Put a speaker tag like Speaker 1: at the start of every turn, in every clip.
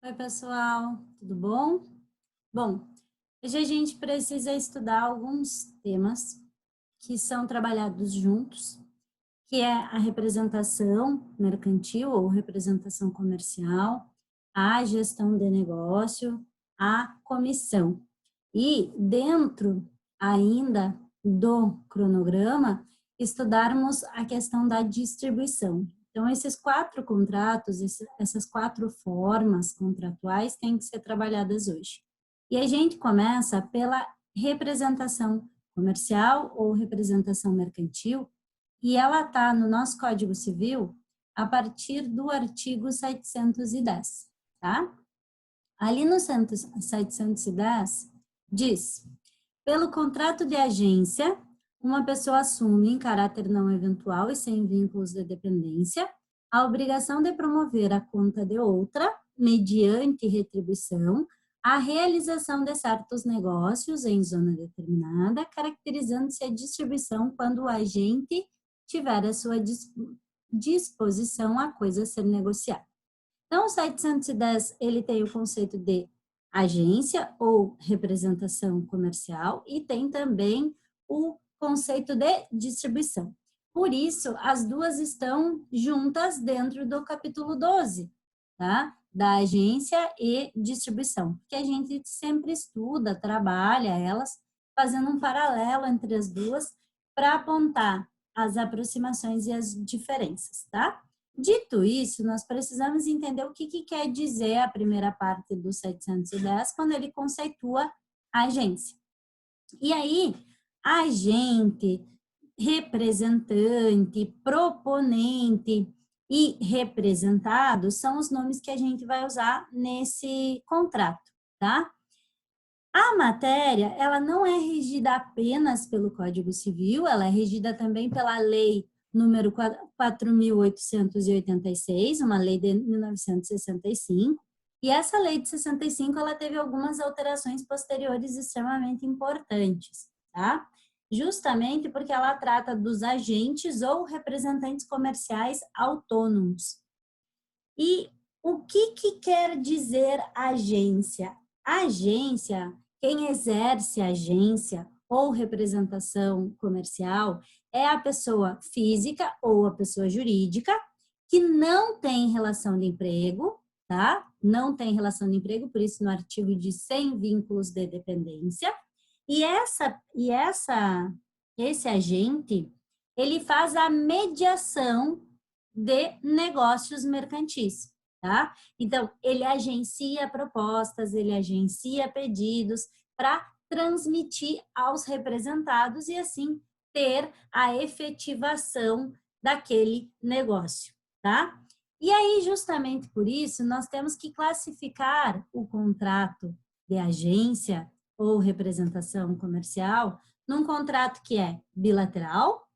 Speaker 1: Oi, pessoal, tudo bom? Bom, hoje a gente precisa estudar alguns temas que são trabalhados juntos, que é a representação mercantil ou representação comercial, a gestão de negócio, a comissão. E dentro ainda do cronograma, estudarmos a questão da distribuição. Então, esses quatro contratos, essas quatro formas contratuais têm que ser trabalhadas hoje. E a gente começa pela representação comercial ou representação mercantil, e ela está no nosso Código Civil a partir do artigo 710, tá? Ali no 710 diz: pelo contrato de agência, uma pessoa assume, em caráter não eventual e sem vínculos de dependência, a obrigação de promover à conta de outra, mediante retribuição, a realização de certos negócios em zona determinada, caracterizando-se a distribuição quando o agente tiver à sua disposição a coisa a ser negociada. Então, o 710, ele tem o conceito de agência ou representação comercial e tem também o conceito de distribuição. Por isso, as duas estão juntas dentro do capítulo 12, tá? Da agência e distribuição, porque a gente sempre estuda, trabalha elas, fazendo um paralelo entre as duas para apontar as aproximações e as diferenças, tá? Dito isso, nós precisamos entender o que quer dizer a primeira parte do 710 quando ele conceitua a agência. E aí, agente, representante, proponente e representado são os nomes que a gente vai usar nesse contrato, tá? A matéria, ela não é regida apenas pelo Código Civil, ela é regida também pela Lei número 4.886, uma lei de 1965, e essa lei de 65, ela teve algumas alterações posteriores extremamente importantes, tá? Justamente porque ela trata dos agentes ou representantes comerciais autônomos. E o que quer dizer agência? Agência, quem exerce agência ou representação comercial é a pessoa física ou a pessoa jurídica que não tem relação de emprego, tá? Não tem relação de emprego, por isso no artigo diz sem vínculos de dependência. E esse agente, ele faz a mediação de negócios mercantis, tá? Então, ele agencia propostas, ele agencia pedidos para transmitir aos representados e assim ter a efetivação daquele negócio, tá? E aí, justamente por isso, nós temos que classificar o contrato de agência ou representação comercial num contrato que é bilateral,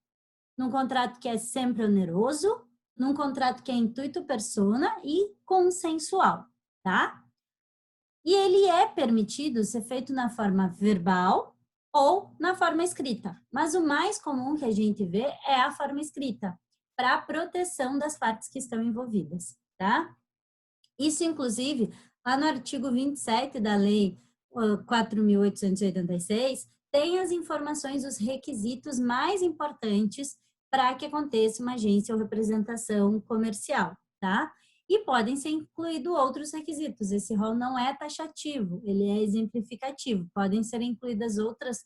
Speaker 1: num contrato que é sempre oneroso, num contrato que é intuito persona e consensual, tá? E ele é permitido ser feito na forma verbal ou na forma escrita, mas o mais comum que a gente vê é a forma escrita, para a proteção das partes que estão envolvidas, tá? Isso, inclusive, lá no artigo 27 da Lei 4.886, tem as informações, os requisitos mais importantes para que aconteça uma agência ou representação comercial, tá? E podem ser incluídos outros requisitos. Esse rol não é taxativo, ele é exemplificativo. Podem ser incluídas outros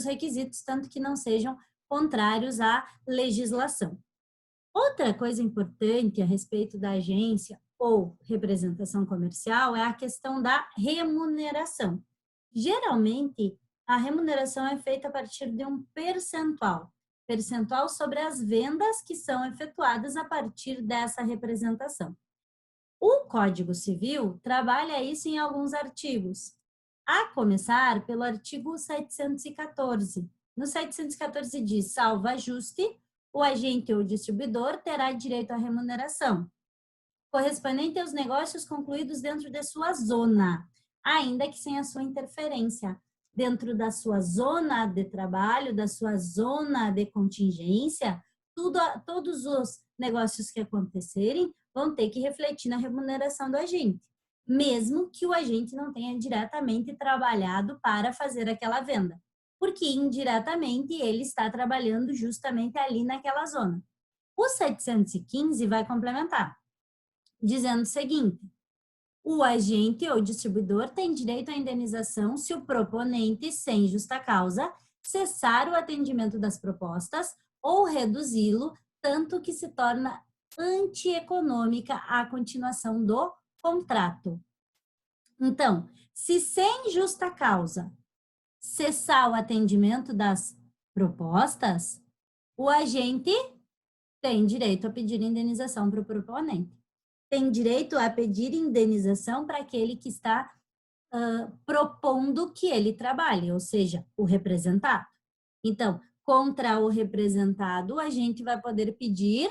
Speaker 1: requisitos, tanto que não sejam contrários à legislação. Outra coisa importante a respeito da agência ou representação comercial é a questão da remuneração. Geralmente, a remuneração é feita a partir de um percentual sobre as vendas que são efetuadas a partir dessa representação. O Código Civil trabalha isso em alguns artigos, a começar pelo artigo 714. No 714 diz, salvo ajuste, o agente ou distribuidor terá direito à remuneração correspondente aos negócios concluídos dentro de sua zona, ainda que sem a sua interferência. Dentro da sua zona de trabalho, da sua zona de contingência, todos os negócios que acontecerem vão ter que refletir na remuneração do agente. mesmo que o agente não tenha diretamente trabalhado para fazer aquela venda, porque indiretamente ele está trabalhando justamente ali naquela zona. O 715 vai complementar, dizendo o seguinte: o agente ou distribuidor tem direito à indenização se o proponente, sem justa causa, cessar o atendimento das propostas ou reduzi-lo, tanto que se torna antieconômica a continuação do contrato. Então, se sem justa causa cessar o atendimento das propostas, o agente tem direito a pedir indenização para o proponente. Tem direito a pedir indenização para aquele que está propondo que ele trabalhe, ou seja, o representado. Então, contra o representado, a gente vai poder pedir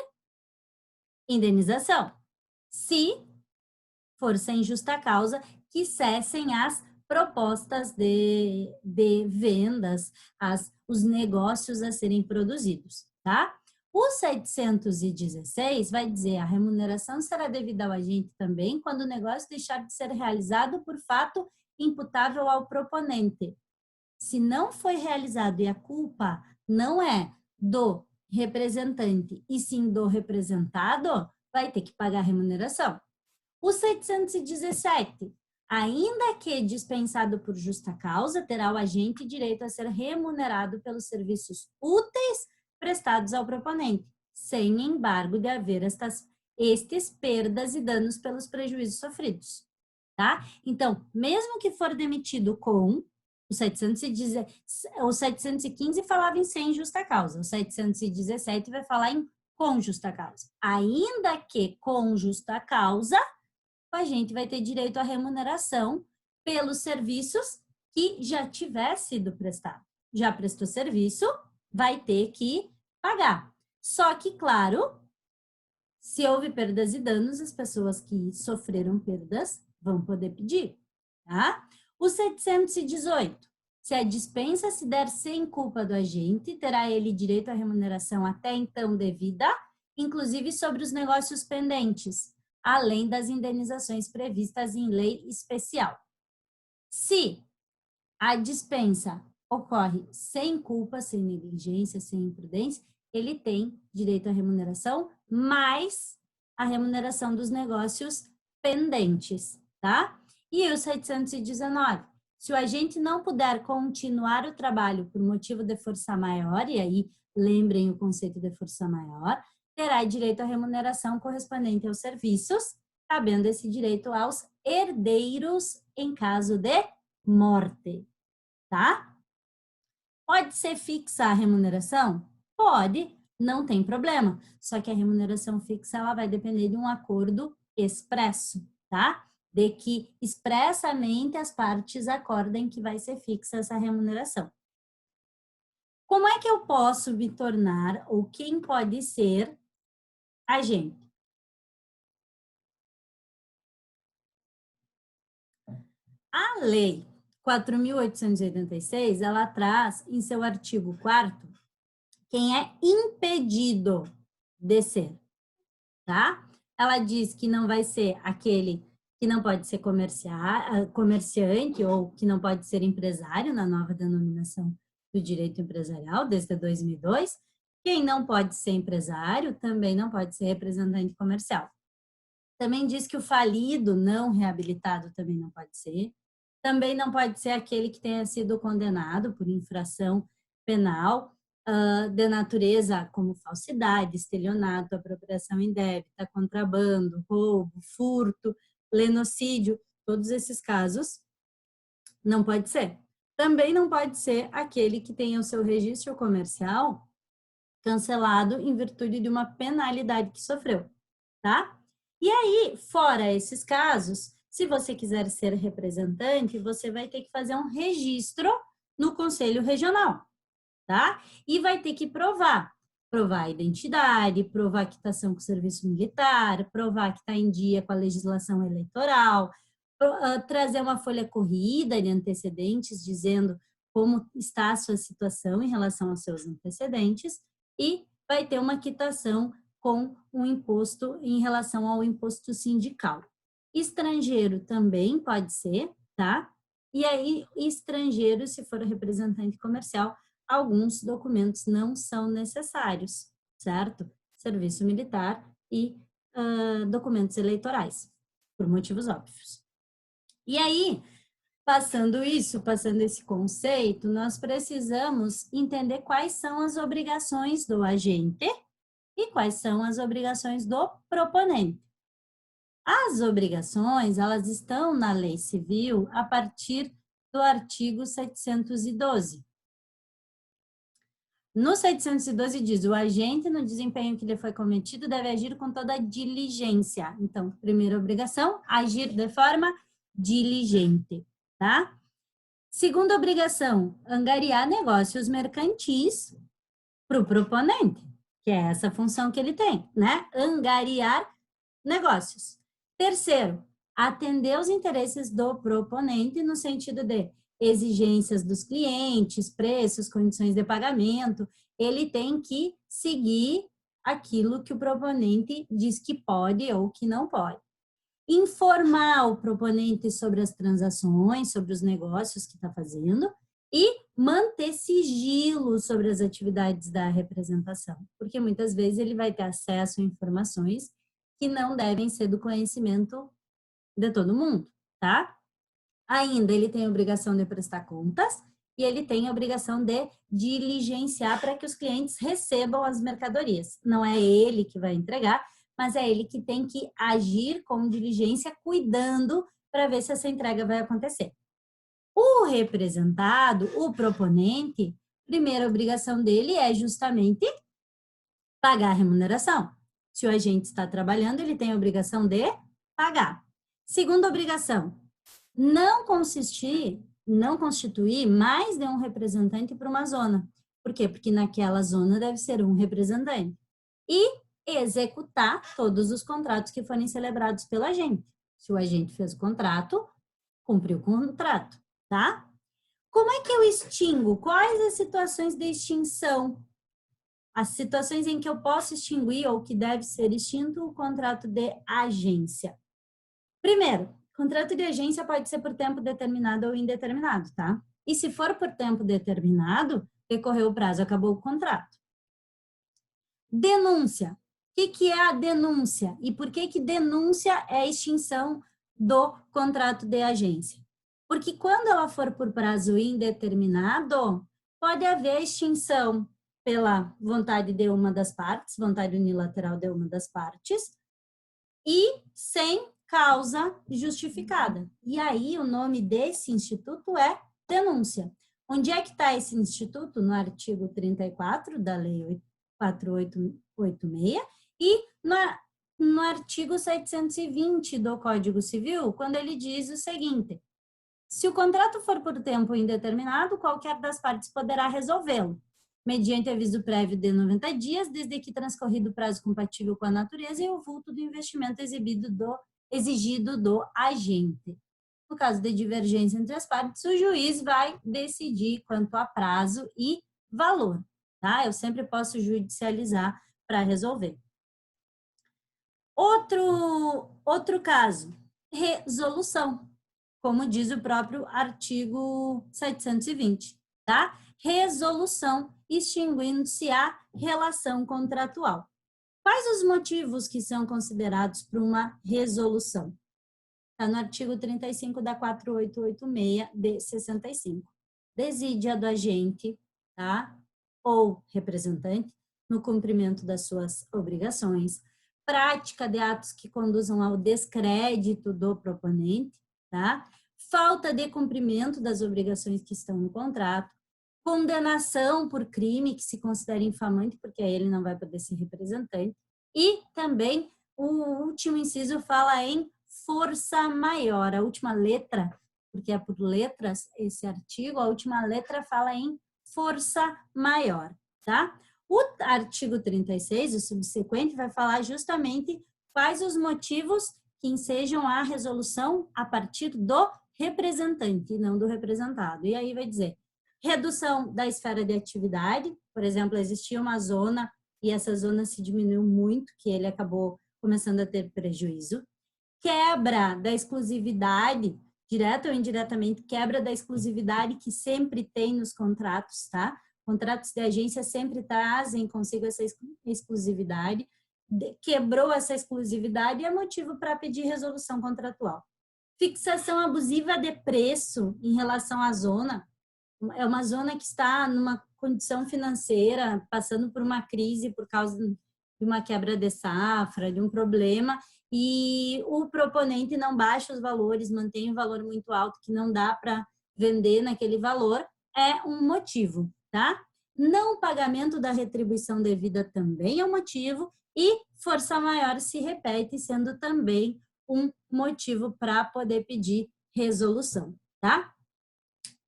Speaker 1: indenização, se for sem justa causa, que cessem as propostas de vendas, os negócios a serem produzidos, tá? O 716 vai dizer: a remuneração será devida ao agente também quando o negócio deixar de ser realizado por fato imputável ao proponente. Se não foi realizado e a culpa não é do representante e sim do representado, vai ter que pagar a remuneração. O 717, ainda que dispensado por justa causa, terá o agente direito a ser remunerado pelos serviços úteis prestados ao proponente, sem embargo de haver estes perdas e danos pelos prejuízos sofridos, tá? Então, mesmo que for demitido com o 715 falava em sem justa causa, o 717 vai falar em com justa causa. Ainda que com justa causa, a gente vai ter direito à remuneração pelos serviços que já tiver sido prestado. Já prestou serviço, vai ter que pagar. Só que, claro, se houve perdas e danos, as pessoas que sofreram perdas vão poder pedir, tá? O 718, se a dispensa se der sem culpa do agente, terá ele direito à remuneração até então devida, inclusive sobre os negócios pendentes, além das indenizações previstas em lei especial. Se a dispensa ocorre sem culpa, sem negligência, sem imprudência, ele tem direito à remuneração, mais a remuneração dos negócios pendentes, tá? E o 719, se o agente não puder continuar o trabalho por motivo de força maior, e aí lembrem o conceito de força maior, terá direito à remuneração correspondente aos serviços, cabendo esse direito aos herdeiros em caso de morte, tá? Pode ser fixa a remuneração? Pode, não tem problema. Só que a remuneração fixa, ela vai depender de um acordo expresso, tá? De que expressamente as partes acordem que vai ser fixa essa remuneração. Como é que eu posso me tornar, ou quem pode ser agente? A lei 4.886, ela traz em seu artigo 4º quem é impedido de ser, tá? Ela diz que não vai ser aquele que não pode ser comerciante ou que não pode ser empresário na nova denominação do direito empresarial, desde 2002. Quem não pode ser empresário também não pode ser representante comercial. Também diz que o falido não reabilitado também não pode ser. Também não pode ser aquele que tenha sido condenado por infração penal de natureza como falsidade, estelionato, apropriação indébita, contrabando, roubo, furto, lenocídio, todos esses casos não pode ser. Também não pode ser aquele que tenha o seu registro comercial cancelado em virtude de uma penalidade que sofreu, tá? E aí, fora esses casos, se você quiser ser representante, você vai ter que fazer um registro no Conselho Regional, tá? E vai ter que provar a identidade, provar que está com o serviço militar, provar que está em dia com a legislação eleitoral, trazer uma folha corrida de antecedentes dizendo como está a sua situação em relação aos seus antecedentes e vai ter uma quitação com um imposto em relação ao imposto sindical. Estrangeiro também pode ser, tá? E aí, estrangeiro, se for representante comercial, alguns documentos não são necessários, certo? Serviço militar e documentos eleitorais, por motivos óbvios. E aí, passando esse conceito, nós precisamos entender quais são as obrigações do agente e quais são as obrigações do proponente. As obrigações, elas estão na Lei Civil a partir do artigo 712. No 712 diz, o agente no desempenho que lhe foi cometido deve agir com toda diligência. Então, primeira obrigação, agir de forma diligente, tá? Segunda obrigação, angariar negócios mercantis para o proponente, que é essa função que ele tem, né? Angariar negócios. Terceiro, atender os interesses do proponente no sentido de exigências dos clientes, preços, condições de pagamento. Ele tem que seguir aquilo que o proponente diz que pode ou que não pode. Informar o proponente sobre as transações, sobre os negócios que está fazendo e manter sigilo sobre as atividades da representação, porque muitas vezes ele vai ter acesso a informações que não devem ser do conhecimento de todo mundo, tá? Ainda ele tem a obrigação de prestar contas e ele tem a obrigação de diligenciar para que os clientes recebam as mercadorias. Não é ele que vai entregar, mas é ele que tem que agir com diligência, cuidando para ver se essa entrega vai acontecer. O representado, o proponente, primeira obrigação dele é justamente pagar a remuneração. Se o agente está trabalhando, ele tem a obrigação de pagar. Segunda obrigação, não constituir mais de um representante para uma zona. Por quê? Porque naquela zona deve ser um representante. E executar todos os contratos que forem celebrados pelo agente. Se o agente fez o contrato, cumpriu o contrato, tá? Como é que eu extingo? Quais as situações de extinção? As situações em que eu posso extinguir ou que deve ser extinto o contrato de agência. Primeiro, contrato de agência pode ser por tempo determinado ou indeterminado, tá? E se for por tempo determinado, decorreu o prazo, acabou o contrato. Denúncia. O que é a denúncia? E por que denúncia é extinção do contrato de agência? Porque quando ela for por prazo indeterminado, pode haver extinção pela vontade de uma das partes, vontade unilateral de uma das partes, e sem causa justificada. E aí o nome desse instituto é denúncia. Onde é que está esse instituto? No artigo 34 da Lei 4886 e no artigo 720 do Código Civil, quando ele diz o seguinte: se o contrato for por tempo indeterminado, qualquer das partes poderá resolvê-lo, mediante aviso prévio de 90 dias, desde que transcorrido o prazo compatível com a natureza e o vulto do investimento exigido do agente. No caso de divergência entre as partes, o juiz vai decidir quanto a prazo e valor, tá? Eu sempre posso judicializar para resolver. Outro caso, resolução, como diz o próprio artigo 720, tá? Resolução, extinguindo-se a relação contratual. Quais os motivos que são considerados para uma resolução? Está no artigo 35 da 4886 de 65. Desídia do agente, tá? Ou representante, no cumprimento das suas obrigações, prática de atos que conduzam ao descrédito do proponente, tá? Falta de cumprimento das obrigações que estão no contrato, condenação por crime que se considera infamante, porque aí ele não vai poder ser representante, e também o último inciso fala em força maior, a última letra, porque é por letras esse artigo, a última letra fala em força maior, tá? O artigo 36, o subsequente, vai falar justamente quais os motivos que ensejam a resolução a partir do representante e não do representado. E aí vai dizer, redução da esfera de atividade, por exemplo, existia uma zona e essa zona se diminuiu muito, que ele acabou começando a ter prejuízo. quebra da exclusividade, direta ou indiretamente, quebra da exclusividade que sempre tem nos contratos, tá? Contratos de agência sempre trazem consigo essa exclusividade, quebrou essa exclusividade e é motivo para pedir resolução contratual. Fixação abusiva de preço em relação à zona, é uma zona que está numa condição financeira, passando por uma crise por causa de uma quebra de safra, de um problema, e o proponente não baixa os valores, mantém um valor muito alto que não dá para vender naquele valor, é um motivo, tá? Não pagamento da retribuição devida também é um motivo, e força maior se repete, sendo também um motivo para poder pedir resolução, tá?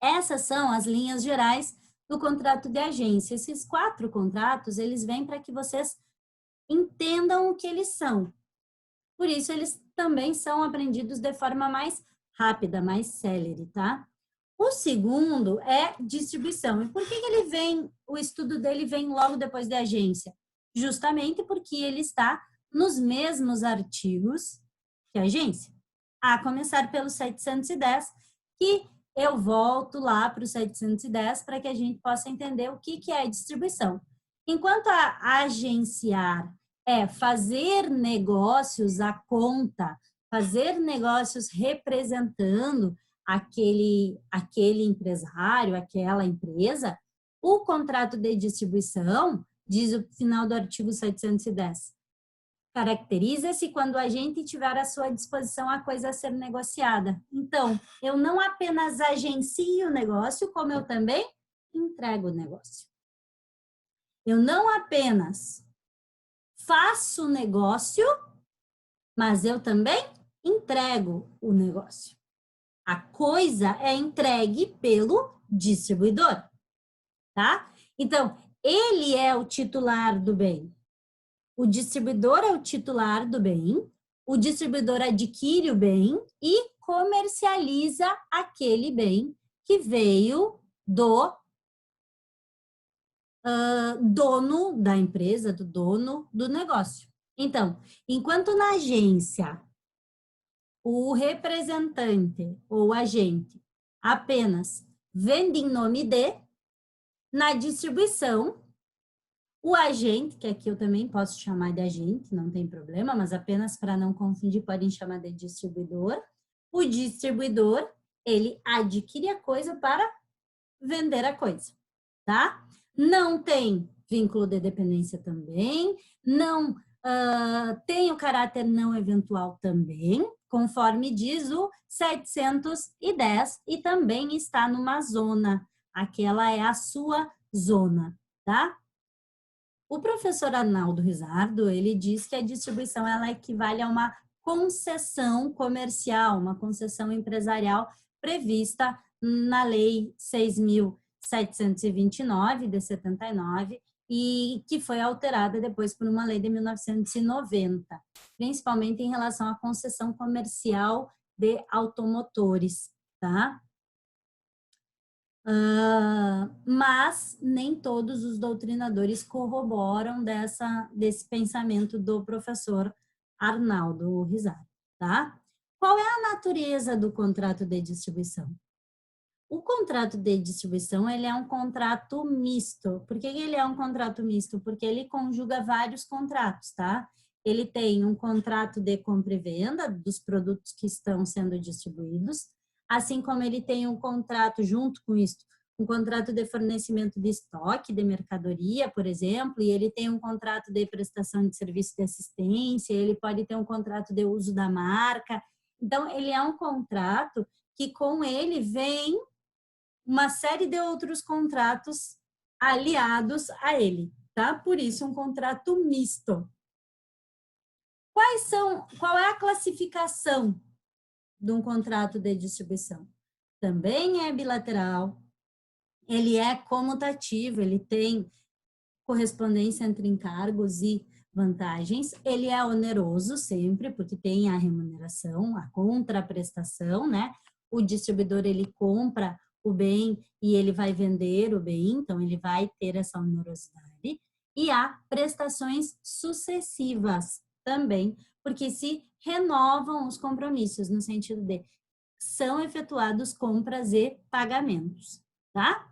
Speaker 1: Essas são as linhas gerais do contrato de agência. Esses 4 contratos, eles vêm para que vocês entendam o que eles são. Por isso, eles também são aprendidos de forma mais rápida, mais célere, tá? O segundo é distribuição. E por que ele vem, o estudo dele vem logo depois de agência? Justamente porque ele está nos mesmos artigos que a agência. A começar pelo 710, que eu volto lá para o 710 para que a gente possa entender o que é distribuição. Enquanto a agenciar é fazer negócios à conta, fazer negócios representando aquele empresário, aquela empresa, o contrato de distribuição, diz o final do artigo 710, caracteriza-se quando a gente tiver à sua disposição a coisa a ser negociada. Então, eu não apenas agencio o negócio, como eu também entrego o negócio. Eu não apenas faço o negócio, mas eu também entrego o negócio. A coisa é entregue pelo distribuidor, tá? Então, ele é o titular do bem. O distribuidor é o titular do bem, o distribuidor adquire o bem e comercializa aquele bem que veio do dono da empresa, do dono do negócio. Então, enquanto na agência o representante ou agente apenas vende em nome de, na distribuição, o agente, que aqui eu também posso chamar de agente, não tem problema, mas apenas para não confundir, podem chamar de distribuidor. O distribuidor, ele adquire a coisa para vender a coisa, tá? Não tem vínculo de dependência também, não tem o caráter não eventual também, conforme diz o 710, e também está numa zona. Aquela é a sua zona, tá? O professor Arnaldo Rizardo, ele diz que a distribuição ela equivale a uma concessão comercial, uma concessão empresarial prevista na Lei 6.729, de 79, e que foi alterada depois por uma lei de 1990, principalmente em relação à concessão comercial de automotores, tá? Mas nem todos os doutrinadores corroboram desse pensamento do professor Arnaldo Rizardo, tá? Qual é a natureza do contrato de distribuição? O contrato de distribuição, ele é um contrato misto. Por que ele é um contrato misto? Porque ele conjuga vários contratos, tá? Ele tem um contrato de compra e venda dos produtos que estão sendo distribuídos, assim como ele tem um contrato junto com isso, um contrato de fornecimento de estoque, de mercadoria, por exemplo, e ele tem um contrato de prestação de serviço de assistência, ele pode ter um contrato de uso da marca. Então, ele é um contrato que com ele vem uma série de outros contratos aliados a ele, tá? Por isso, um contrato misto. Qual é a classificação de um contrato de distribuição? Também é bilateral, ele é comutativo, ele tem correspondência entre encargos e vantagens, ele é oneroso sempre, porque tem a remuneração, a contraprestação, né? O distribuidor, ele compra o bem e ele vai vender o bem, então ele vai ter essa onerosidade. E há prestações sucessivas também, porque se renovam os compromissos, no sentido de são efetuados compras e pagamentos, tá?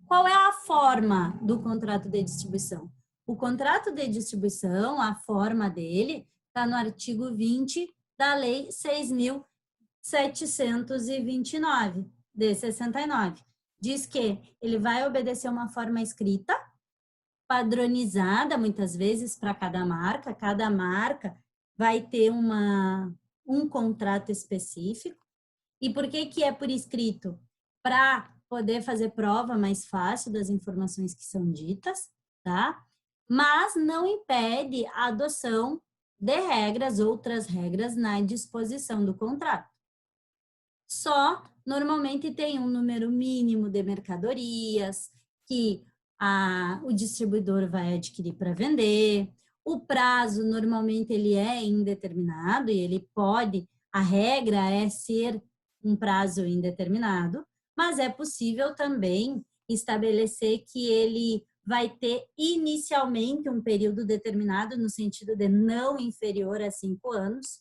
Speaker 1: Qual é a forma do contrato de distribuição? O contrato de distribuição, a forma dele, está no artigo 20 da Lei 6.729, de 69. Diz que ele vai obedecer uma forma escrita, padronizada, muitas vezes, para cada marca vai ter um contrato específico. E por que é por escrito? Para poder fazer prova mais fácil das informações que são ditas, tá? Mas não impede a adoção de regras, outras regras na disposição do contrato. Só, normalmente, tem um número mínimo de mercadorias que o distribuidor vai adquirir para vender. O prazo, normalmente, ele é indeterminado e ele pode, a regra é ser um prazo indeterminado, mas é possível também estabelecer que ele vai ter inicialmente um período determinado, no sentido de não inferior a 5 anos,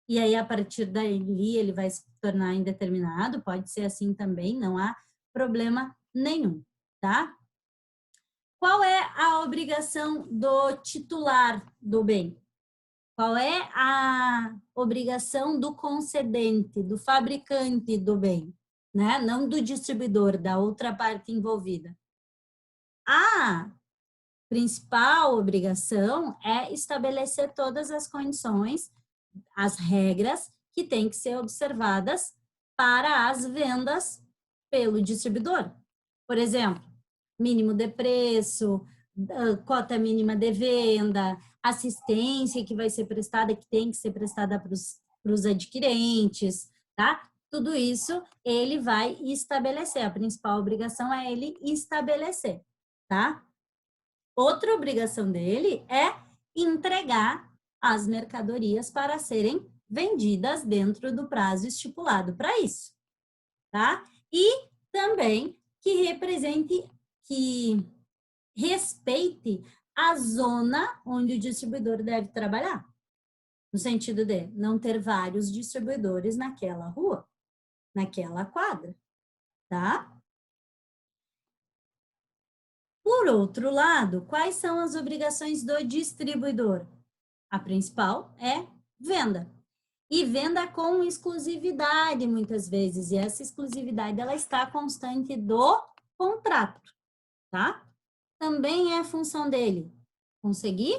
Speaker 1: e aí a partir dali ele vai se tornar indeterminado, pode ser assim também, não há problema nenhum, tá? Qual é a obrigação do titular do bem? Qual é a obrigação do concedente, do fabricante do bem, né? Não do distribuidor, da outra parte envolvida. A principal obrigação é estabelecer todas as condições, as regras que têm que ser observadas para as vendas pelo distribuidor. Por exemplo, mínimo de preço, cota mínima de venda, assistência que vai ser prestada, que tem que ser prestada para os adquirentes, tá? Tudo isso ele vai estabelecer. A principal obrigação é ele estabelecer, tá? Outra obrigação dele é entregar as mercadorias para serem vendidas dentro do prazo estipulado para isso, tá? E também que respeite a zona onde o distribuidor deve trabalhar, no sentido de não ter vários distribuidores naquela rua, naquela quadra, tá? Por outro lado, quais são as obrigações do distribuidor? A principal é venda. E venda com exclusividade, muitas vezes. E essa exclusividade, ela está constante do contrato, tá? Também é função dele conseguir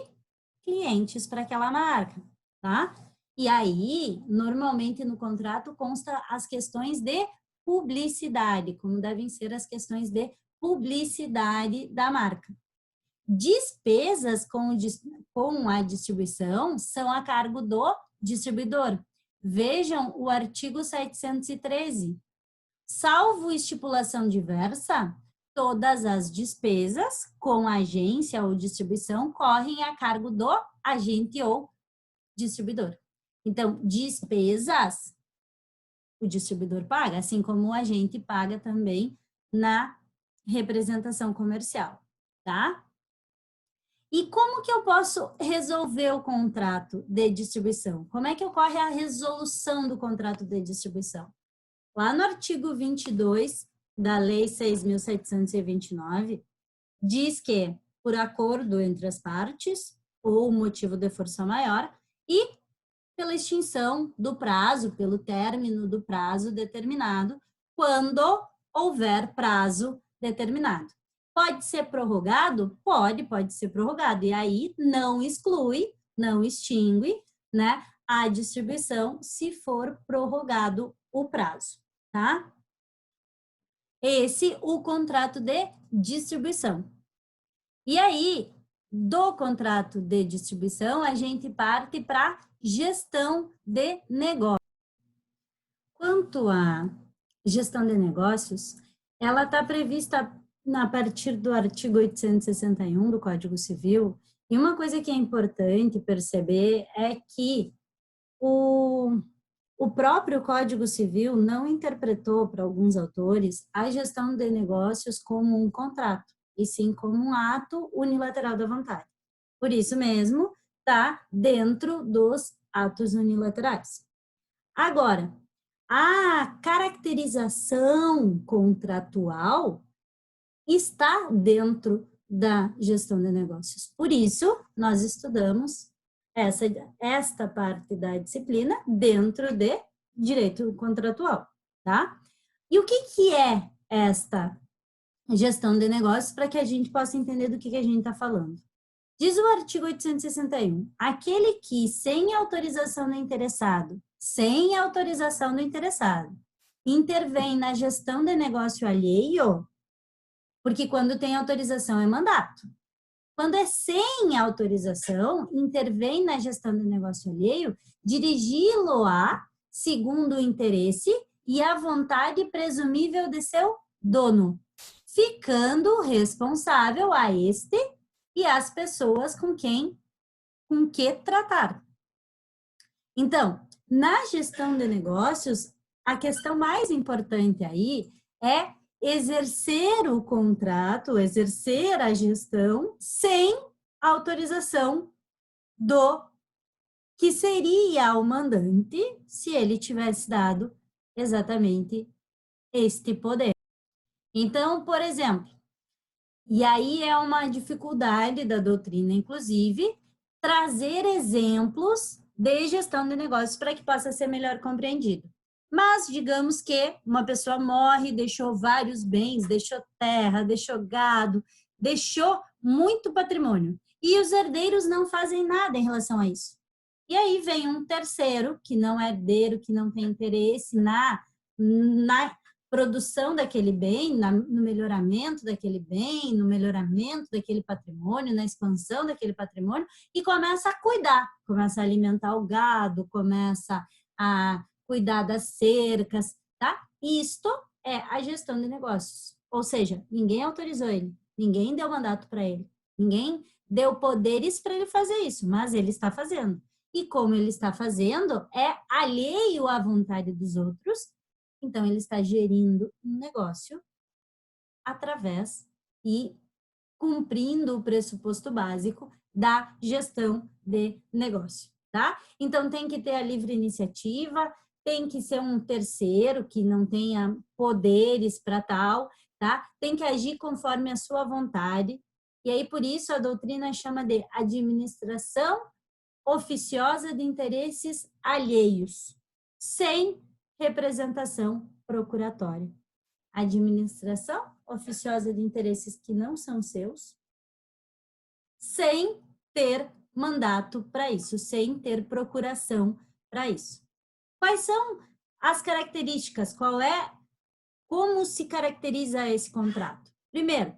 Speaker 1: clientes para aquela marca, tá? E aí, normalmente no contrato consta as questões de publicidade, como devem ser as questões de publicidade da marca. Despesas com a distribuição são a cargo do distribuidor. Vejam o artigo 713. Salvo estipulação diversa, todas as despesas com agência ou distribuição correm a cargo do agente ou distribuidor. Então, despesas o distribuidor paga, assim como o agente paga também na representação comercial, tá? E como que eu posso resolver o contrato de distribuição? Como é que ocorre a resolução do contrato de distribuição? Lá no artigo 22 da Lei 6.729, diz que, por acordo entre as partes, ou motivo de força maior, e pela extinção do prazo, pelo término do prazo determinado, quando houver prazo determinado. Pode ser prorrogado? Pode ser prorrogado. E aí não exclui, não extingue, né, a distribuição se for prorrogado o prazo, tá? Esse o contrato de distribuição. E aí, do contrato de distribuição, a gente parte para gestão de negócio. Quanto à gestão de negócios, ela está prevista a partir do artigo 861 do Código Civil, e uma coisa que é importante perceber é que o próprio Código Civil não interpretou, para alguns autores, a gestão de negócios como um contrato, e sim como um ato unilateral da vontade. Por isso mesmo está dentro dos atos unilaterais. Agora, a caracterização contratual está dentro da gestão de negócios. Por isso, nós estudamos esta parte da disciplina dentro de direito contratual, tá? E o que é esta gestão de negócios para que a gente possa entender do que a gente está falando? Diz o artigo 861, aquele que, sem autorização do interessado, intervém na gestão de negócio alheio, porque quando tem autorização é mandato. Quando é sem autorização, intervém na gestão de negócio alheio, dirigi-lo-á segundo o interesse e a vontade presumível de seu dono, ficando responsável a este e as pessoas com que tratar. Então, na gestão de negócios, a questão mais importante aí é exercer o contrato, exercer a gestão sem autorização do que seria o mandante se ele tivesse dado exatamente este poder. Então, por exemplo, e aí é uma dificuldade da doutrina, inclusive, trazer exemplos de gestão de negócios para que possa ser melhor compreendido. Mas, digamos que uma pessoa morre, deixou vários bens, deixou terra, deixou gado, deixou muito patrimônio. E os herdeiros não fazem nada em relação a isso. E aí vem um terceiro, que não é herdeiro, que não tem interesse na produção daquele bem, no melhoramento daquele bem, no melhoramento daquele patrimônio, na expansão daquele patrimônio, e começa a cuidar, começa a alimentar o gado, começa a cuidar das cercas, tá? Isto é a gestão de negócios. Ou seja, ninguém autorizou ele, ninguém deu mandato para ele, ninguém deu poderes para ele fazer isso, mas ele está fazendo. E como ele está fazendo, é alheio à vontade dos outros, então ele está gerindo um negócio através e cumprindo o pressuposto básico da gestão de negócio, tá? Então tem que ter a livre iniciativa, tem que ser um terceiro que não tenha poderes para tal, tá? Tem que agir conforme a sua vontade. E aí por isso a doutrina chama de administração oficiosa de interesses alheios, sem representação procuratória. Administração oficiosa de interesses que não são seus, sem ter mandato para isso, sem ter procuração para isso. Quais são as características? Como se caracteriza esse contrato? Primeiro,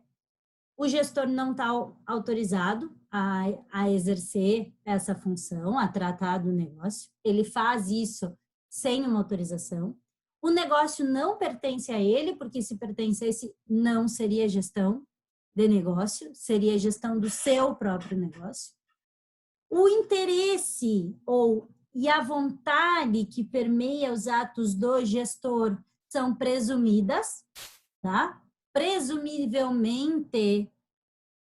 Speaker 1: o gestor não está autorizado a exercer essa função, a tratar do negócio. Ele faz isso sem uma autorização. O negócio não pertence a ele, porque se pertencesse, não seria gestão de negócio, seria gestão do seu próprio negócio. O interesse e a vontade que permeia os atos do gestor são presumidas, tá? Presumivelmente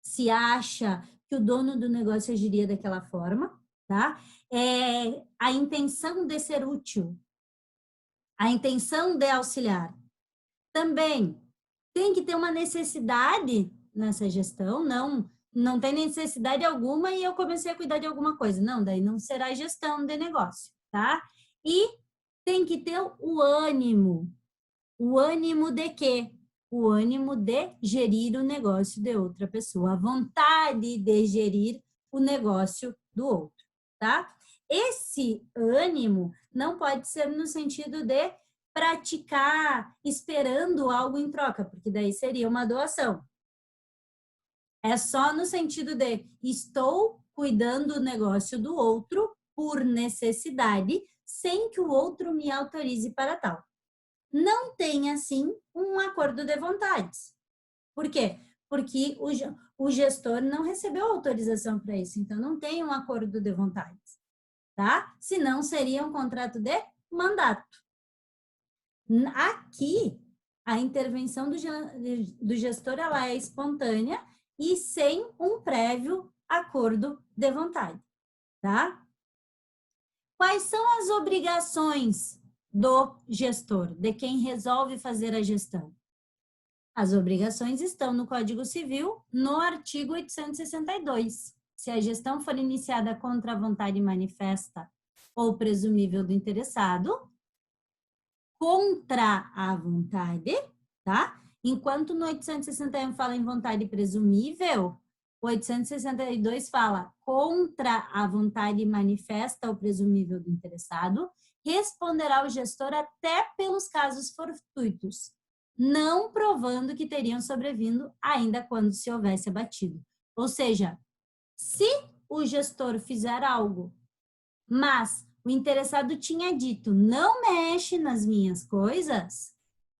Speaker 1: se acha que o dono do negócio agiria daquela forma, tá? A intenção de ser útil, a intenção de auxiliar. Também tem que ter uma necessidade nessa gestão, não tem necessidade alguma e eu comecei a cuidar de alguma coisa. Não, daí não será gestão de negócio, tá? E tem que ter o ânimo. O ânimo de quê? O ânimo de gerir o negócio de outra pessoa, a vontade de gerir o negócio do outro, tá? Esse ânimo não pode ser no sentido de praticar esperando algo em troca, porque daí seria uma doação. É só no sentido de estou cuidando do negócio do outro por necessidade, sem que o outro me autorize para tal. Não tem, assim, um acordo de vontades. Por quê? Porque o gestor não recebeu autorização para isso, então não tem um acordo de vontades, tá? Senão seria um contrato de mandato. Aqui, a intervenção do gestor, ela é espontânea e sem um prévio acordo de vontade. tá? Quais são as obrigações do gestor, de quem resolve fazer a gestão? As obrigações estão no Código Civil, no artigo 862. Se a gestão for iniciada contra a vontade manifesta ou presumível do interessado, contra a vontade, tá? Enquanto no 861 fala em vontade presumível, o 862 fala contra a vontade manifesta ou presumível do interessado, responderá o gestor até pelos casos fortuitos, não provando que teriam sobrevindo ainda quando se houvesse abatido. Ou seja, se o gestor fizer algo, mas o interessado tinha dito, não mexe nas minhas coisas,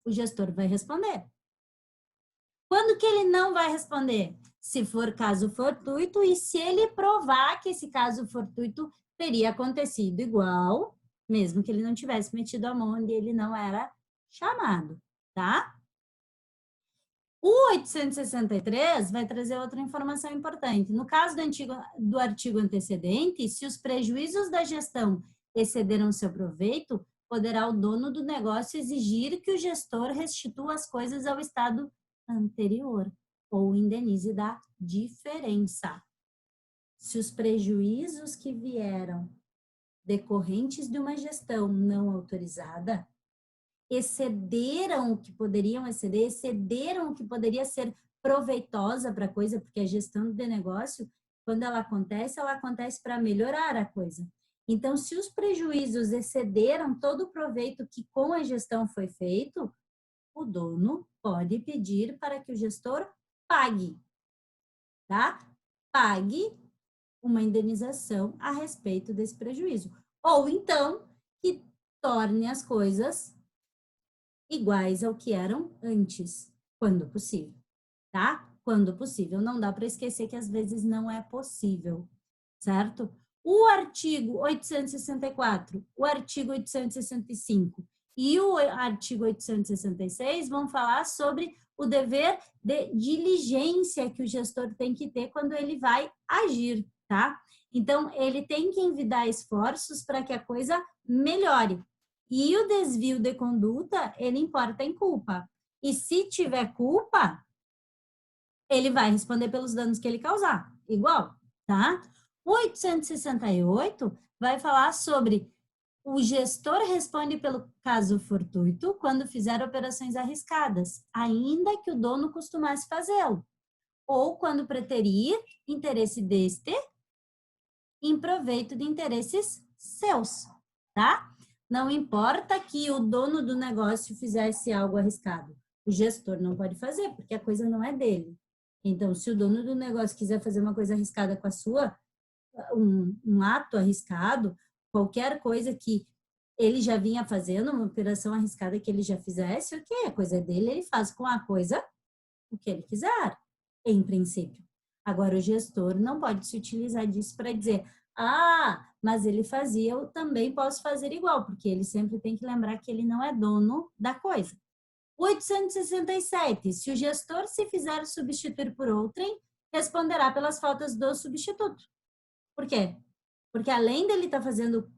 Speaker 1: o gestor vai responder. Quando que ele não vai responder? Se for caso fortuito e se ele provar que esse caso fortuito teria acontecido igual, mesmo que ele não tivesse metido a mão onde ele não era chamado, tá? O 863 vai trazer outra informação importante. No caso do artigo antecedente, se os prejuízos da gestão excederam seu proveito, poderá o dono do negócio exigir que o gestor restitua as coisas ao estado anterior ou indenize da diferença. Se os prejuízos que vieram decorrentes de uma gestão não autorizada excederam o que poderiam exceder, excederam o que poderia ser proveitosa para a coisa, porque a gestão de negócio, quando ela acontece para melhorar a coisa. Então, se os prejuízos excederam todo o proveito que com a gestão foi feito, o dono pode pedir para que o gestor pague, tá? Pague uma indenização a respeito desse prejuízo. Ou então, que torne as coisas iguais ao que eram antes, quando possível, tá? Quando possível. Não dá para esquecer que às vezes não é possível, certo? O artigo 864, o artigo 865 e o artigo 866 vão falar sobre o dever de diligência que o gestor tem que ter quando ele vai agir, tá? Então, ele tem que envidar esforços para que a coisa melhore. E o desvio de conduta, ele importa em culpa. E se tiver culpa, ele vai responder pelos danos que ele causar. Igual, tá? O 868 vai falar sobre o gestor responde pelo caso fortuito quando fizer operações arriscadas, ainda que o dono costumasse fazê-lo, ou quando preterir interesse deste em proveito de interesses seus, tá? Não importa que o dono do negócio fizesse algo arriscado, o gestor não pode fazer, porque a coisa não é dele. Então, se o dono do negócio quiser fazer uma coisa arriscada com a sua, um ato arriscado, qualquer coisa que ele já vinha fazendo, uma operação arriscada que ele já fizesse, ok, a coisa é dele, ele faz com a coisa o que ele quiser, em princípio. Agora, o gestor não pode se utilizar disso para dizer, mas ele fazia, eu também posso fazer igual, porque ele sempre tem que lembrar que ele não é dono da coisa. 867, se o gestor se fizer substituir por outrem, responderá pelas faltas do substituto. Por quê? Porque além dele estar fazendo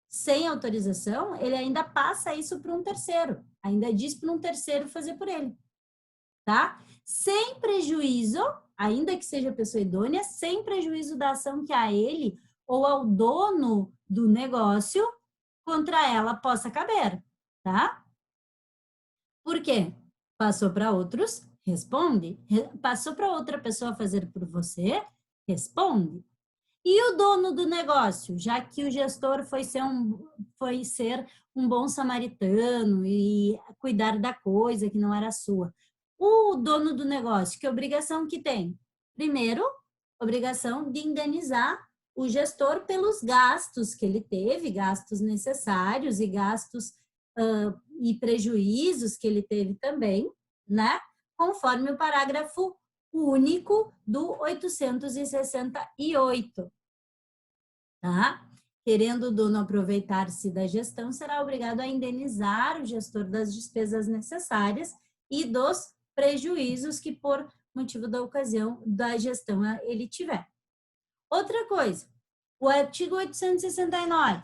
Speaker 1: sem autorização, ele ainda passa isso para um terceiro, ainda diz para um terceiro fazer por ele, tá? Sem prejuízo, ainda que seja pessoa idônea, sem prejuízo da ação que a ele ou ao dono do negócio contra ela possa caber, tá? Por quê? Passou para outros, responde. Passou para outra pessoa fazer por você, responde. E o dono do negócio, já que o gestor foi ser um bom samaritano e cuidar da coisa que não era sua. O dono do negócio, que obrigação que tem? Primeiro, obrigação de indenizar o gestor pelos gastos que ele teve, gastos necessários e gastos e prejuízos que ele teve também, né? Conforme o parágrafo único do 868, tá? Querendo o dono aproveitar-se da gestão, será obrigado a indenizar o gestor das despesas necessárias e dos prejuízos que, por motivo da ocasião da gestão, ele tiver. Outra coisa, O artigo 869.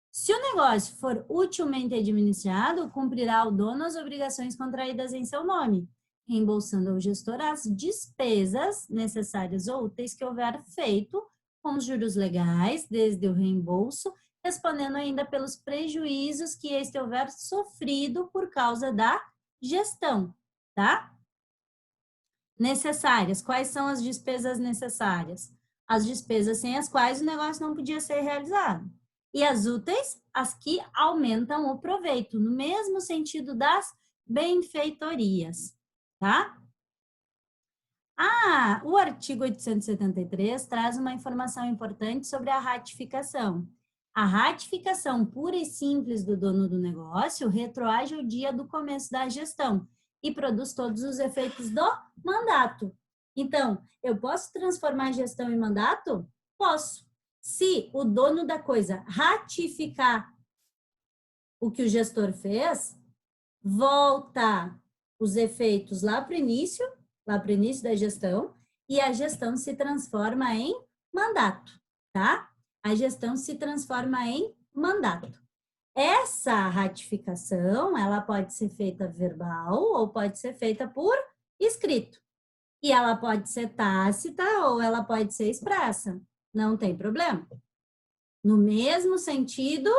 Speaker 1: Se o negócio for utilmente administrado, cumprirá o dono as obrigações contraídas em seu nome, reembolsando ao gestor as despesas necessárias ou úteis que houver feito, com os juros legais, desde o reembolso, respondendo ainda pelos prejuízos que este houver sofrido por causa da gestão, tá? Necessárias. Quais são as despesas necessárias? As despesas sem as quais o negócio não podia ser realizado. E as úteis, as que aumentam o proveito, no mesmo sentido das benfeitorias, tá? O artigo 873 traz uma informação importante sobre a ratificação. A ratificação pura e simples do dono do negócio retroage ao dia do começo da gestão e produz todos os efeitos do mandato. Então, eu posso transformar a gestão em mandato? Posso. Se o dono da coisa ratificar o que o gestor fez, volta os efeitos lá para o início da gestão, e a gestão se transforma em mandato, tá? A gestão se transforma em mandato. Essa ratificação, ela pode ser feita verbal ou pode ser feita por escrito. E ela pode ser tácita ou ela pode ser expressa. Não tem problema. No mesmo sentido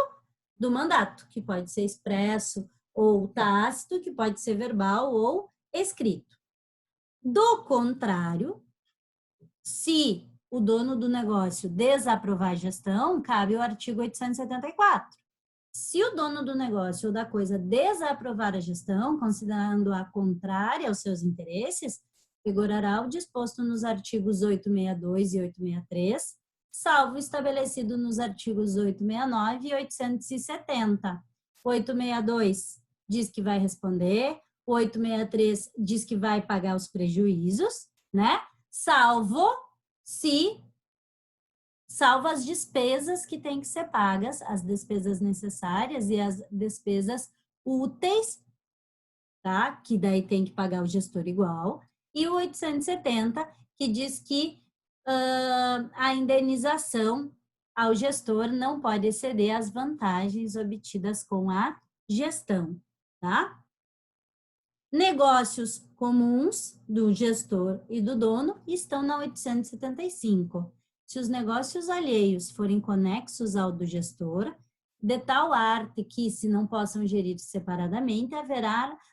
Speaker 1: do mandato, que pode ser expresso ou tácito, que pode ser verbal ou escrito. Do contrário, se o dono do negócio desaprovar a gestão, cabe o artigo 874. Se o dono do negócio ou da coisa desaprovar a gestão, considerando-a contrária aos seus interesses, vigorará o disposto nos artigos 862 e 863, salvo estabelecido nos artigos 869 e 870. 862 diz que vai responder, 863 diz que vai pagar os prejuízos, né? Salvo as despesas que têm que ser pagas, as despesas necessárias e as despesas úteis, tá? Que daí tem que pagar o gestor igual. E o 870, que diz que a indenização ao gestor não pode exceder as vantagens obtidas com a gestão, tá? Negócios comuns do gestor e do dono estão na 875. Se os negócios alheios forem conexos ao do gestor, de tal arte que, se não possam gerir separadamente,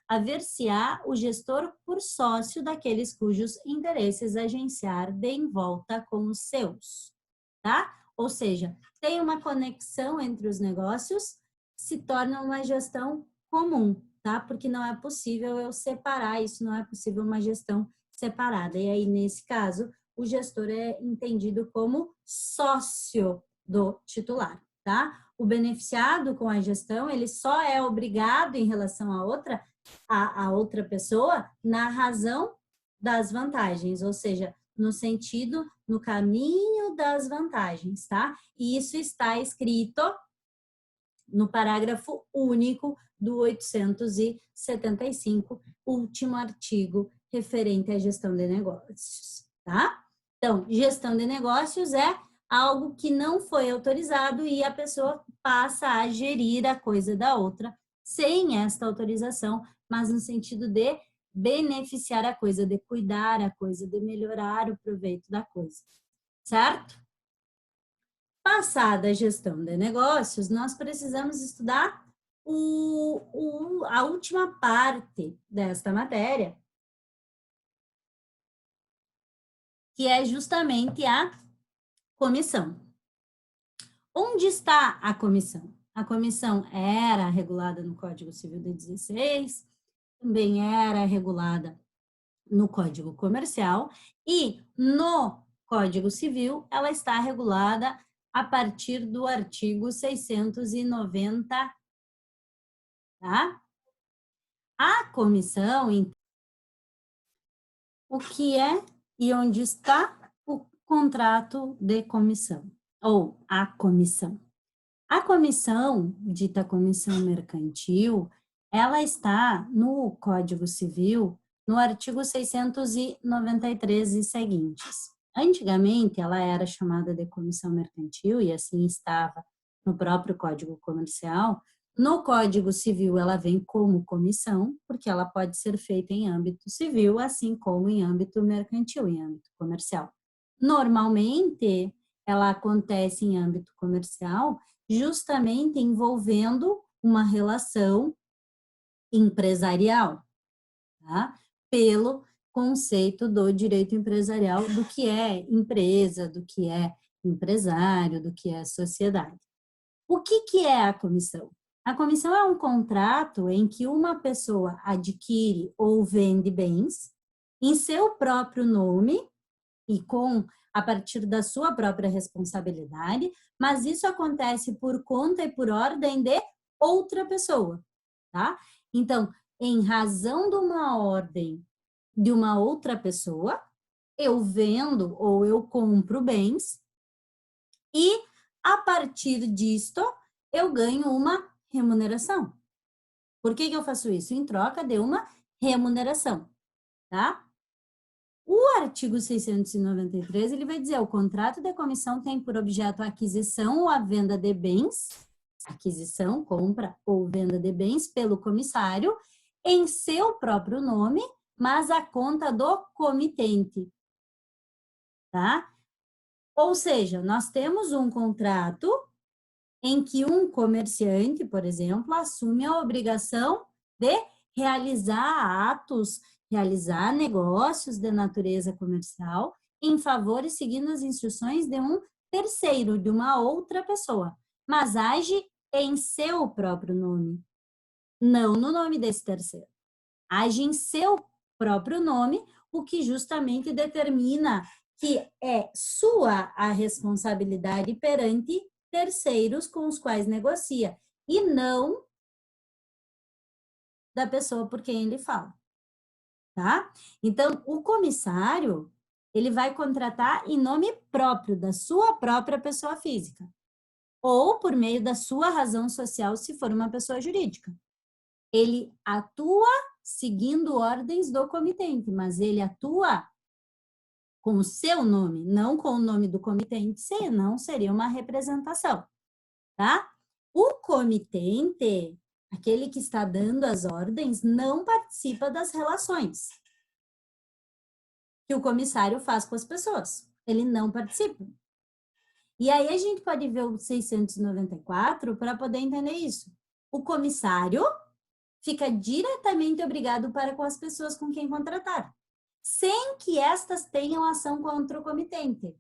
Speaker 1: haver-se-á o gestor por sócio daqueles cujos interesses agenciar de em volta com os seus, tá? Ou seja, tem uma conexão entre os negócios, se torna uma gestão comum, tá? Porque não é possível eu separar isso, não é possível uma gestão separada. E aí, nesse caso, o gestor é entendido como sócio do titular, tá? O beneficiado com a gestão, ele só é obrigado em relação a outra pessoa na razão das vantagens, ou seja, no sentido, no caminho das vantagens, tá? E isso está escrito no parágrafo único do 875, último artigo referente à gestão de negócios, tá? Então, gestão de negócios é algo que não foi autorizado e a pessoa passa a gerir a coisa da outra sem esta autorização, mas no sentido de beneficiar a coisa, de cuidar a coisa, de melhorar o proveito da coisa, certo? Passada a gestão de negócios, nós precisamos estudar a última parte desta matéria, que é justamente a comissão. Onde está a comissão? A comissão era regulada no Código Civil de 16, também era regulada no Código Comercial e no Código Civil ela está regulada a partir do artigo 690, tá? A comissão, o que é e onde está o contrato de comissão, ou a comissão. A comissão, dita comissão mercantil, ela está no Código Civil, no artigo 693 e seguintes. Antigamente, ela era chamada de comissão mercantil e assim estava no próprio Código Comercial. No Código Civil, ela vem como comissão, porque ela pode ser feita em âmbito civil, assim como em âmbito mercantil, em âmbito comercial. Normalmente, ela acontece em âmbito comercial, justamente envolvendo uma relação empresarial, tá? Pelo conceito do direito empresarial, do que é empresa, do que é empresário, do que é sociedade. O que é a comissão? A comissão é um contrato em que uma pessoa adquire ou vende bens em seu próprio nome e a partir da sua própria responsabilidade, mas isso acontece por conta e por ordem de outra pessoa, tá? Então, em razão de uma ordem de uma outra pessoa, eu vendo ou eu compro bens e, a partir disto, eu ganho uma remuneração. Por que eu faço isso? Em troca de uma remuneração, tá? O artigo 693, ele vai dizer, o contrato de comissão tem por objeto a aquisição ou a venda de bens, aquisição, compra ou venda de bens pelo comissário, em seu próprio nome, mas a conta do comitente, tá? Ou seja, nós temos um contrato em que um comerciante, por exemplo, assume a obrigação de realizar atos, realizar negócios de natureza comercial em favor e seguindo as instruções de um terceiro, de uma outra pessoa, mas age em seu próprio nome, não no nome desse terceiro. Age em seu próprio nome, o que justamente determina que é sua a responsabilidade perante terceiros com os quais negocia, e não da pessoa por quem ele fala, tá? Então, o comissário, ele vai contratar em nome próprio, da sua própria pessoa física, ou por meio da sua razão social, se for uma pessoa jurídica. Ele atua seguindo ordens do comitente, mas ele atua com o seu nome, não com o nome do comitente, senão seria uma representação, tá? O comitente, aquele que está dando as ordens, não participa das relações que o comissário faz com as pessoas. Ele não participa. E aí a gente pode ver o 694 para poder entender isso. O comissário fica diretamente obrigado para com as pessoas com quem contratar, sem que estas tenham ação contra o comitente.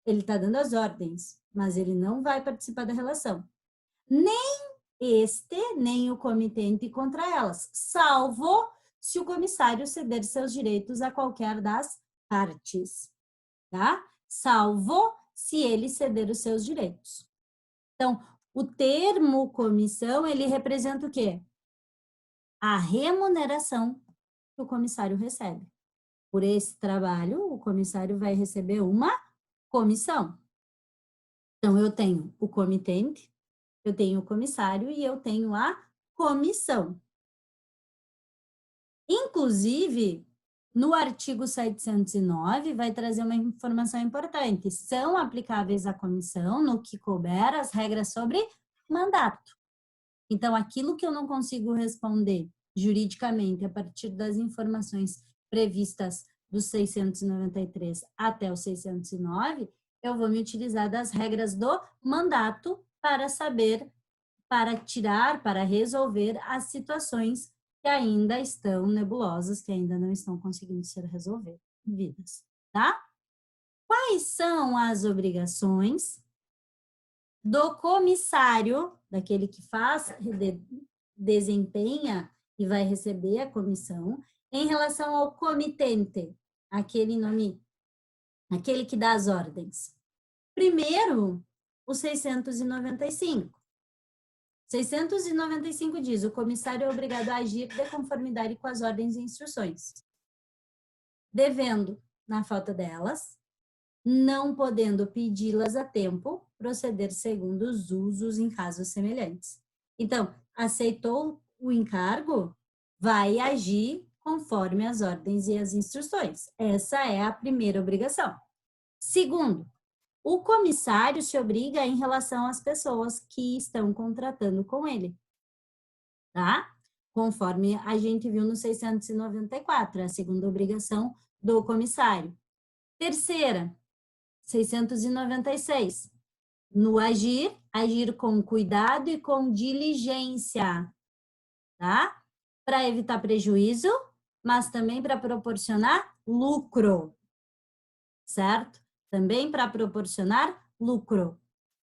Speaker 1: Ele está dando as ordens, mas ele não vai participar da relação. Nem o comitente contra elas, salvo se o comissário ceder seus direitos a qualquer das partes, tá? Salvo se ele ceder os seus direitos. Então, o termo comissão, ele representa o quê? A remuneração que o comissário recebe. Por esse trabalho, o comissário vai receber uma comissão. Então, eu tenho o comitente, eu tenho o comissário e eu tenho a comissão. Inclusive, no artigo 709, vai trazer uma informação importante. São aplicáveis à comissão, no que couber, as regras sobre mandato. Então, aquilo que eu não consigo responder juridicamente a partir das informações previstas dos 693 até o 609, eu vou me utilizar das regras do mandato para saber, para tirar, para resolver as situações que ainda estão nebulosas, que ainda não estão conseguindo ser resolvidas, tá? Quais são as obrigações do comissário, daquele que faz, desempenha e vai receber a comissão, em relação ao comitente, aquele que dá as ordens? Primeiro, o 695. 695 diz, o comissário é obrigado a agir de conformidade com as ordens e instruções, devendo, na falta delas, não podendo pedi-las a tempo, proceder segundo os usos em casos semelhantes. Então, aceitou o encargo, vai agir conforme as ordens e as instruções. Essa é a primeira obrigação. Segundo, o comissário se obriga em relação às pessoas que estão contratando com ele, tá? Conforme a gente viu no 694, a segunda obrigação do comissário. Terceira, 696. No agir, agir com cuidado e com diligência, tá? Para evitar prejuízo, mas também para proporcionar lucro, certo? Também para proporcionar lucro.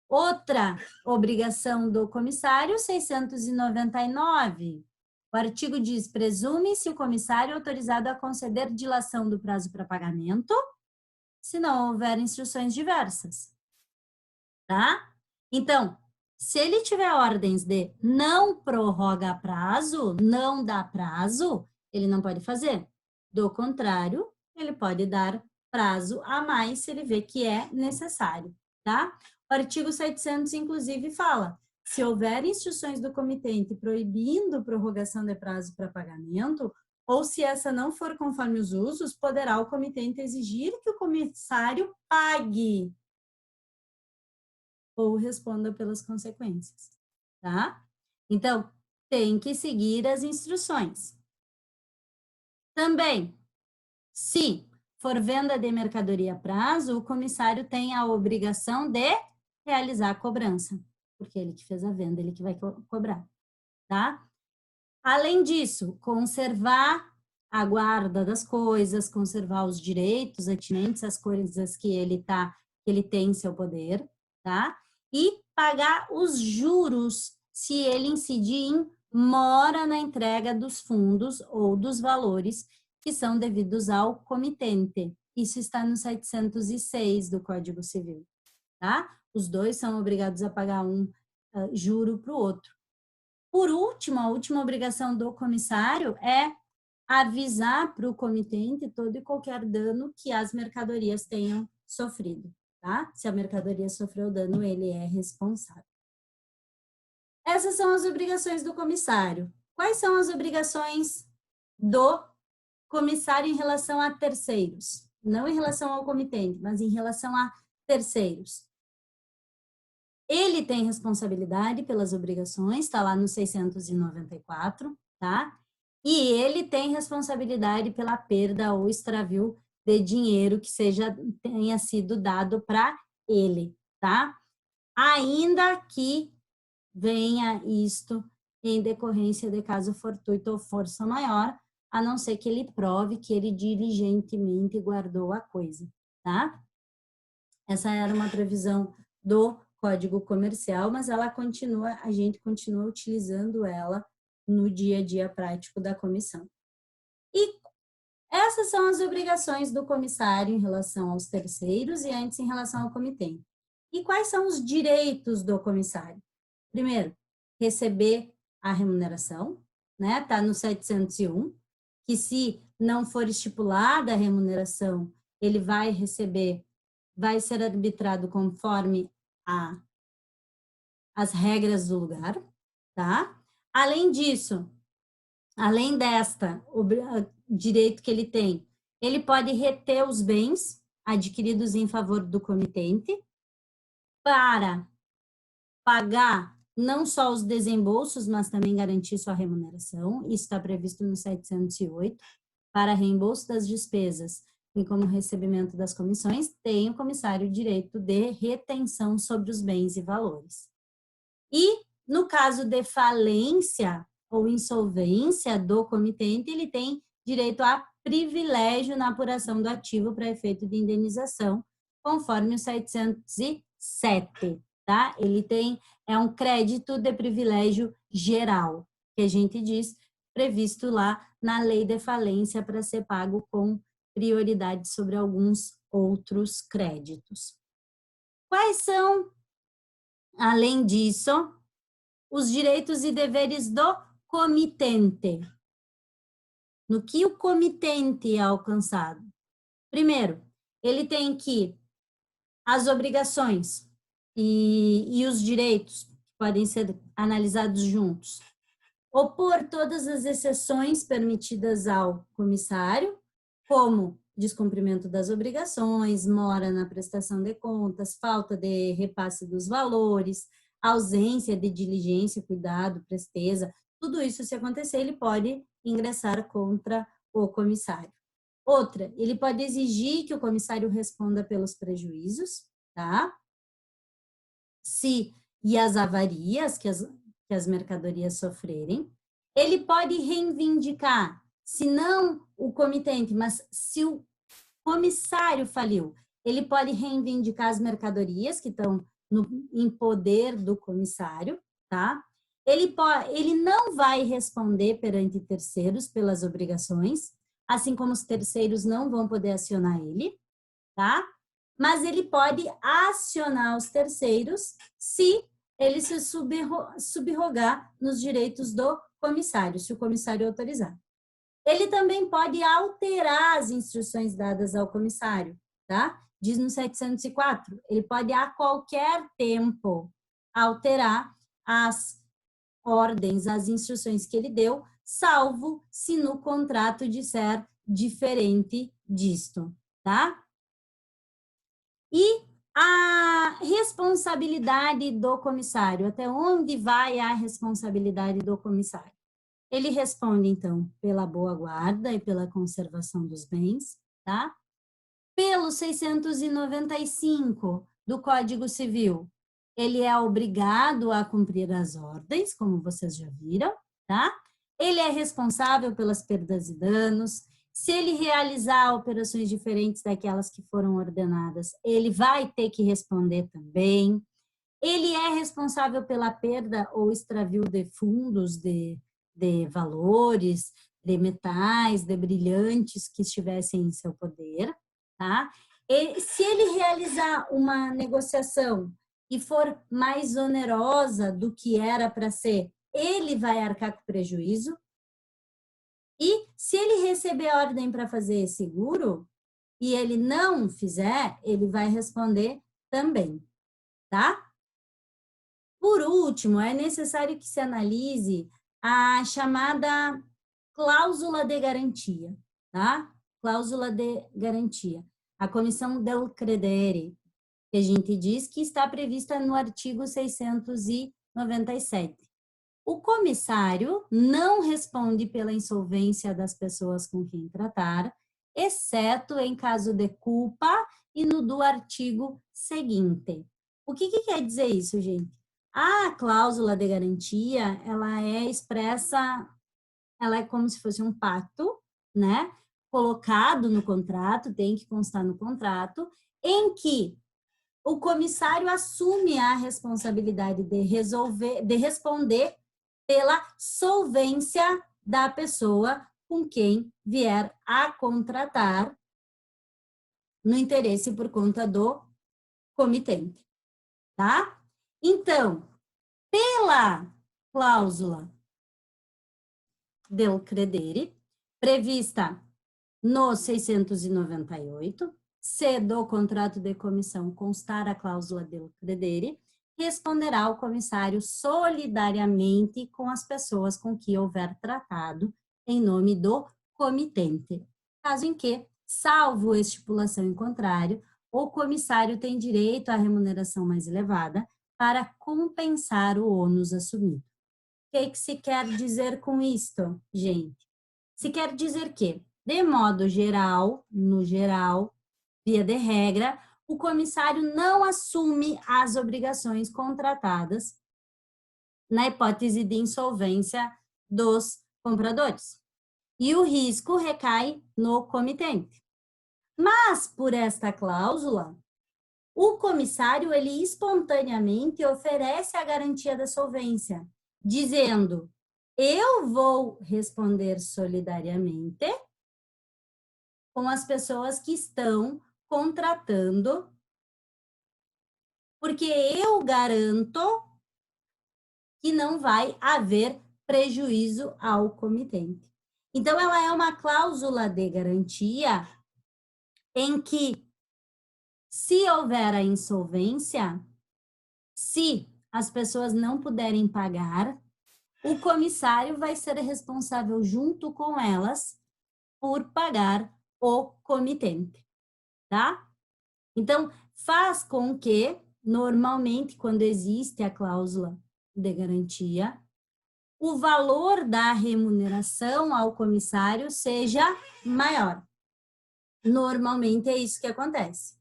Speaker 1: Outra obrigação do comissário, 699. O artigo diz: presume-se o comissário autorizado a conceder dilação do prazo para pagamento, se não houver instruções diversas, tá? Então, se ele tiver ordens de não prorroga prazo, não dá prazo, ele não pode fazer. Do contrário, ele pode dar prazo a mais se ele vê que é necessário, tá? O artigo 700, inclusive, fala: se houver instruções do comitente proibindo prorrogação de prazo para pagamento, ou se essa não for conforme os usos, poderá o comitente exigir que o comissário pague ou responda pelas consequências, tá? Então, tem que seguir as instruções. Também, se for venda de mercadoria a prazo, o comissário tem a obrigação de realizar a cobrança, porque ele que fez a venda, ele que vai cobrar, tá? Além disso, conservar a guarda das coisas, conservar os direitos atinentes às coisas que ele tem em seu poder, tá? E pagar os juros se ele incidir em mora na entrega dos fundos ou dos valores que são devidos ao comitente. Isso está no 706 do Código Civil, tá? Os dois são obrigados a pagar um juro para o outro. Por último, a última obrigação do comissário é avisar para o comitente todo e qualquer dano que as mercadorias tenham sofrido, tá? Se a mercadoria sofreu dano, ele é responsável. Essas são as obrigações do comissário. Quais são as obrigações do comissário em relação a terceiros? Não em relação ao comitente, mas em relação a terceiros. Ele tem responsabilidade pelas obrigações, está lá no 694, tá? E ele tem responsabilidade pela perda ou extravio de dinheiro que tenha sido dado para ele, tá? Ainda que venha isto em decorrência de caso fortuito ou força maior, a não ser que ele prove que ele diligentemente guardou a coisa, tá? Essa era uma previsão do Código Comercial, mas a gente continua utilizando ela no dia a dia prático da comissão. E essas são as obrigações do comissário em relação aos terceiros e antes em relação ao comitente. E quais são os direitos do comissário? Primeiro, receber a remuneração, né? Tá no 701, que se não for estipulada a remuneração, ele vai ser arbitrado conforme as regras do lugar, tá? Além disso, além o direito que ele tem, ele pode reter os bens adquiridos em favor do comitente para pagar não só os desembolsos, mas também garantir sua remuneração. Isso está previsto no 708. Para reembolso das despesas e como recebimento das comissões, tem o comissário direito de retenção sobre os bens e valores. E, no caso de falência ou insolvência do comitente, ele tem direito a privilégio na apuração do ativo para efeito de indenização, conforme o 707, tá? Ele é um crédito de privilégio geral, que a gente diz, previsto lá na lei de falência para ser pago com prioridade sobre alguns outros créditos. Quais são, além disso, os direitos e deveres do comitente? No que o comitente é alcançado? Primeiro, ele tem que as obrigações e os direitos podem ser analisados juntos. Opor todas as exceções permitidas ao comissário, como descumprimento das obrigações, mora na prestação de contas, falta de repasse dos valores, ausência de diligência, cuidado, presteza, tudo isso, se acontecer, ele pode ingressar contra o comissário. Outra, ele pode exigir que o comissário responda pelos prejuízos, tá? E as avarias que as mercadorias sofrerem. Ele pode reivindicar, se não o comitente, mas se o comissário faliu, ele pode reivindicar as mercadorias que estão em poder do comissário, tá? Ele não vai responder perante terceiros pelas obrigações, assim como os terceiros não vão poder acionar ele, tá? Mas ele pode acionar os terceiros se ele se subrogar nos direitos do comissário, se o comissário autorizar. Ele também pode alterar as instruções dadas ao comissário, tá? Diz no 704, ele pode a qualquer tempo alterar as ordens, as instruções que ele deu, salvo se no contrato disser diferente disto, tá? E a responsabilidade do comissário, até onde vai a responsabilidade do comissário? Ele responde, então, pela boa guarda e pela conservação dos bens, tá? Pelo 695 do Código Civil, ele é obrigado a cumprir as ordens, como vocês já viram, tá? Ele é responsável pelas perdas e danos. Se ele realizar operações diferentes daquelas que foram ordenadas, ele vai ter que responder também. Ele é responsável pela perda ou extravio de fundos, de valores, de metais, de brilhantes que estivessem em seu poder, tá? E se ele realizar uma negociação e for mais onerosa do que era para ser, ele vai arcar com prejuízo. E se ele receber ordem para fazer seguro e ele não fizer, ele vai responder também, tá? Por último, é necessário que se analise a chamada cláusula de garantia, tá? Cláusula de garantia. A comissão del credere, que a gente diz que está prevista no artigo 697. O comissário não responde pela insolvência das pessoas com quem tratar, exceto em caso de culpa e no do artigo seguinte. O que quer dizer isso, gente? A cláusula de garantia, ela é expressa, ela é como se fosse um pacto, né? Colocado no contrato, tem que constar no contrato, em que o comissário assume a responsabilidade de responder pela solvência da pessoa com quem vier a contratar no interesse por conta do comitente, tá? Então, pela cláusula del credere, prevista no 698, se do contrato de comissão constar a cláusula del credere, responderá o comissário solidariamente com as pessoas com que houver tratado em nome do comitente. Caso em que, salvo estipulação em contrário, o comissário tem direito à remuneração mais elevada para compensar o ônus assumido. O que se quer dizer com isto, gente? Se quer dizer que, de modo geral, no geral, via de regra, o comissário não assume as obrigações contratadas na hipótese de insolvência dos compradores. E o risco recai no comitente. Mas, por esta cláusula, o comissário, ele espontaneamente oferece a garantia da solvência, dizendo, eu vou responder solidariamente com as pessoas que estão contratando, porque eu garanto que não vai haver prejuízo ao comitente. Então, ela é uma cláusula de garantia em que, se houver a insolvência, se as pessoas não puderem pagar, o comissário vai ser responsável junto com elas por pagar o comitente, tá? Então, faz com que, normalmente, quando existe a cláusula de garantia, o valor da remuneração ao comissário seja maior. Normalmente é isso que acontece.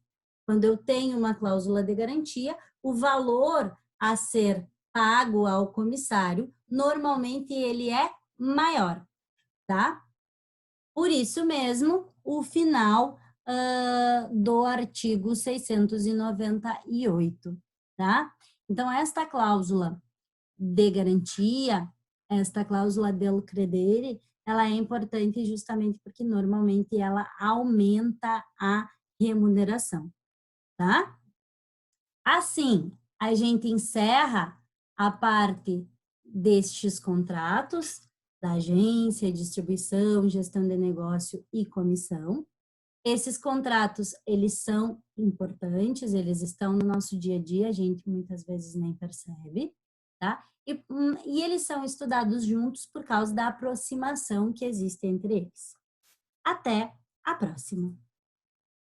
Speaker 1: Quando eu tenho uma cláusula de garantia, o valor a ser pago ao comissário, normalmente ele é maior, tá? Por isso mesmo, o final do artigo 698, tá? Então, esta cláusula de garantia, esta cláusula del credere, ela é importante justamente porque normalmente ela aumenta a remuneração, tá? Assim, a gente encerra a parte destes contratos da agência, distribuição, gestão de negócio e comissão. Esses contratos, eles são importantes, eles estão no nosso dia a dia, a gente muitas vezes nem percebe, tá? E eles são estudados juntos por causa da aproximação que existe entre eles. Até a próxima!